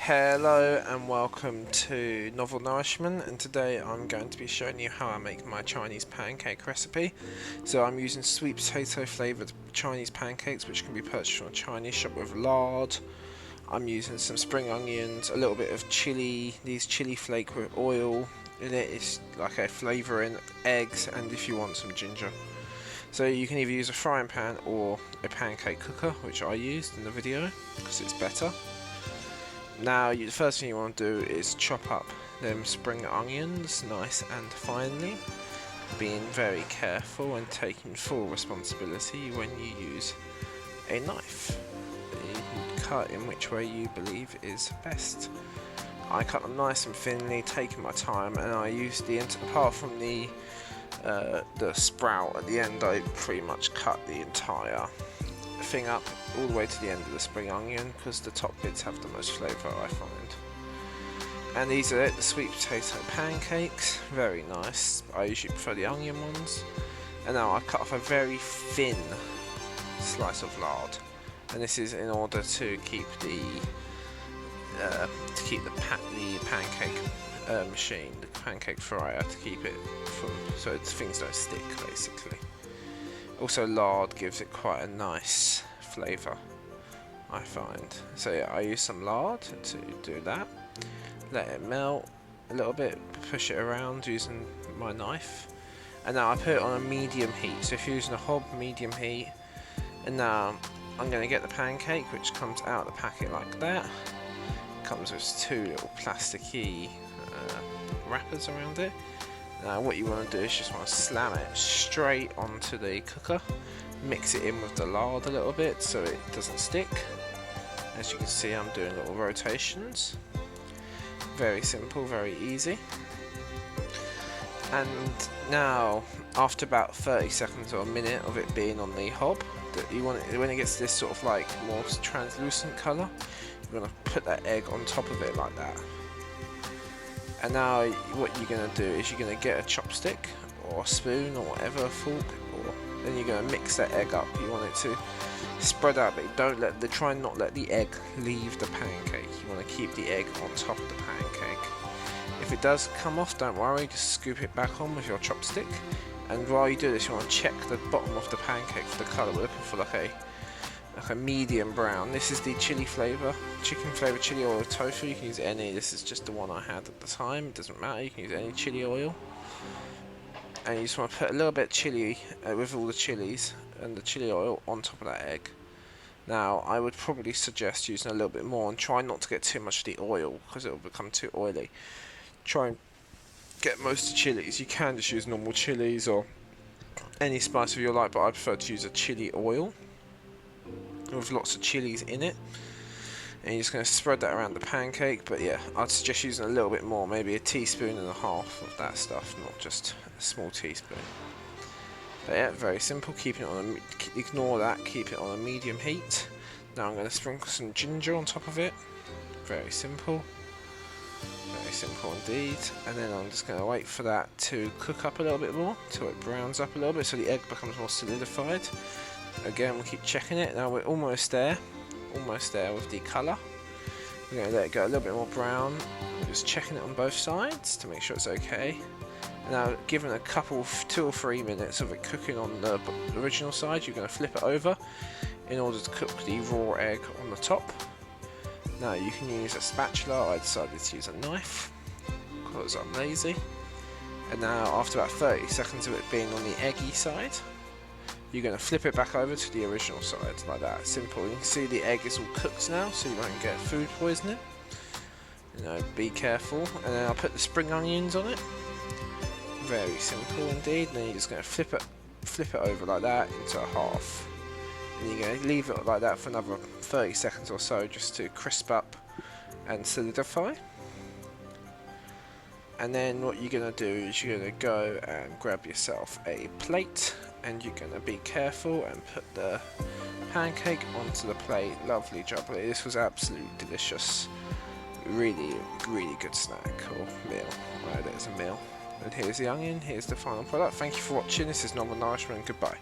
Hello and welcome to Novel Nourishment, and today I'm going to be showing you how I make my Chinese pancake recipe. So I'm using sweet potato flavoured Chinese pancakes, which can be purchased from a Chinese shop, with lard. I'm using some spring onions, a little bit of chili, these chili flake with oil in it. It's like a flavouring, eggs, and if you want some ginger. So you can either use a frying pan or a pancake cooker, which I used in the video because it's better. Now, the first thing you want to do is chop up them spring onions nice and finely, being very careful and taking full responsibility when you use a knife. You can cut in which way you believe is best. I cut them nice and thinly, taking my time, and I used apart from the sprout at the end, I pretty much cut the entire thing up all the way to the end of the spring onion, because the top bits have the most flavour, I find. And these are it, the sweet potato pancakes, very nice. I usually prefer the onion ones. And now I cut off a very thin slice of lard, and this is in order to keep the pancake machine, the pancake fryer, to keep it from so things don't stick, basically. Also, lard gives it quite a nice flavour, I find. So yeah, I use some lard to do that. Let it melt a little bit, push it around using my knife, and now I put it on a medium heat. So if you're using a hob, medium heat. And now I'm going to get the pancake, which comes out of the packet like that. It comes with two little plasticky wrappers around it. Now what you want to do is just want to slam it straight onto the cooker, mix it in with the lard a little bit so it doesn't stick. As you can see, I'm doing little rotations. Very simple, very easy. And now, after about 30 seconds or a minute of it being on the hob, you want it, when it gets this sort of like more translucent colour, you want to put that egg on top of it like that. And now what you're going to do is you're going to get a chopstick or a spoon or whatever, a fork, or then you're going to mix that egg up. You want it to spread out, but try and not let the egg leave the pancake. You want to keep the egg on top of the pancake. If it does come off, don't worry, just scoop it back on with your chopstick. And while you do this, you want to check the bottom of the pancake for the colour. We're looking for like a medium brown. This is the chili flavour, chicken flavour chili oil tofu. You can use any. This is just the one I had at the time. It doesn't matter. You can use any chili oil. And you just want to put a little bit of chili with all the chilies and the chili oil on top of that egg. Now, I would probably suggest using a little bit more and try not to get too much of the oil because it will become too oily. Try and get most of the chilies. You can just use normal chilies or any spice of your like, but I prefer to use a chili oil with lots of chilies in it. And you're just going to spread that around the pancake, but yeah, I'd suggest using a little bit more, maybe a teaspoon and a half of that stuff, not just a small teaspoon. But yeah, very simple. Keep it on ignore that, keep it on a medium heat. Now I'm going to sprinkle some ginger on top of it. Very simple. Very simple indeed. And then I'm just going to wait for that to cook up a little bit more, till it browns up a little bit, so the egg becomes more solidified. Again, we'll keep checking it. Now we're almost there with the colour. We're going to let it go a little bit more brown. We're just checking it on both sides to make sure it's okay. Now, given a couple, 2 or 3 minutes of it cooking on the original side, you're going to flip it over in order to cook the raw egg on the top. Now you can use a spatula. I decided to use a knife because I'm lazy. And now, after about 30 seconds of it being on the eggy side, you're going to flip it back over to the original side, like that. Simple. You can see the egg is all cooked now, so you won't get food poisoning. You know, be careful. And then I'll put the spring onions on it. Very simple indeed. And then you're just going to flip it over like that into a half. And you're going to leave it like that for another 30 seconds or so, just to crisp up and solidify. And then what you're going to do is you're going to go and grab yourself a plate, and you're going to be careful and put the pancake onto the plate. Lovely jubbly. This was absolutely delicious. Really, really good snack or meal. Right, there's a meal. And here's the onion, here's the final product. Thank you for watching. This is Novel Nourishment. Goodbye.